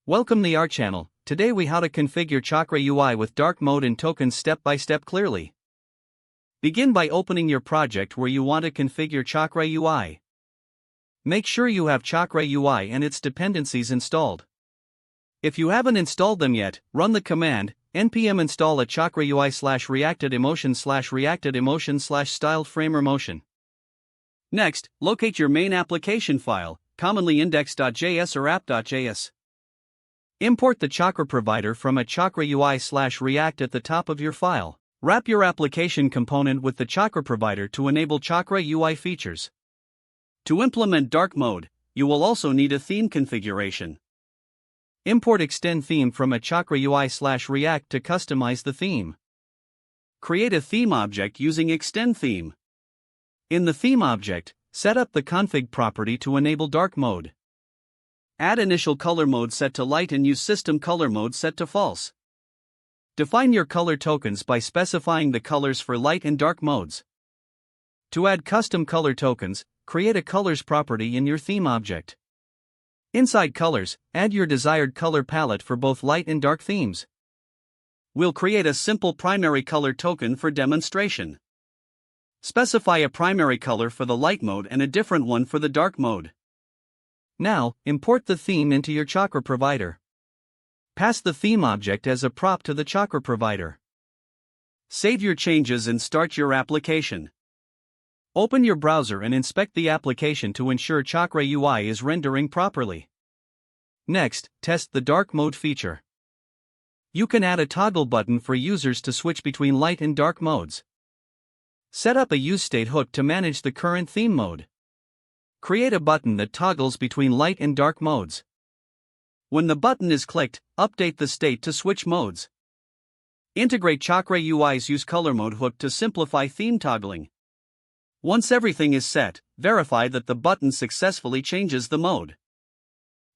Welcome to our channel. Today we how to configure Chakra UI with dark mode and tokens step by step clearly. Begin by opening your project where you want to configure Chakra UI. Make sure you have Chakra UI and its dependencies installed. If you haven't installed them yet, run the command npm install a Chakra UI /reacted emotion /styled framer motion. Next, locate your main application file, commonly index.js or app.js. Import the Chakra provider from a Chakra UI/React at the top of your file. Wrap your application component with the Chakra provider to enable Chakra UI features. To implement dark mode, you will also need a theme configuration. Import extend theme from a Chakra UI/React to customize the theme. Create a theme object using extend theme. In the theme object, set up the config property to enable dark mode. Add initial color mode set to light and use system color mode set to false. Define your color tokens by specifying the colors for light and dark modes. To add custom color tokens, create a colors property in your theme object. Inside colors, add your desired color palette for both light and dark themes. We'll create a simple primary color token for demonstration. Specify a primary color for the light mode and a different one for the dark mode. Now, import the theme into your Chakra provider. Pass the theme object as a prop to the Chakra provider. Save your changes and start your application. Open your browser and inspect the application to ensure Chakra UI is rendering properly. Next, test the dark mode feature. You can add a toggle button for users to switch between light and dark modes. Set up a useState hook to manage the current theme mode. Create a button that toggles between light and dark modes. When the button is clicked, update the state to switch modes. Integrate Chakra UI's Use Color Mode hook to simplify theme toggling. Once everything is set, verify that the button successfully changes the mode.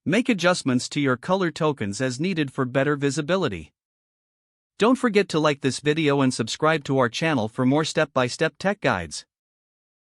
Make adjustments to your color tokens as needed for better visibility. Don't forget to like this video and subscribe to our channel for more step-by-step tech guides.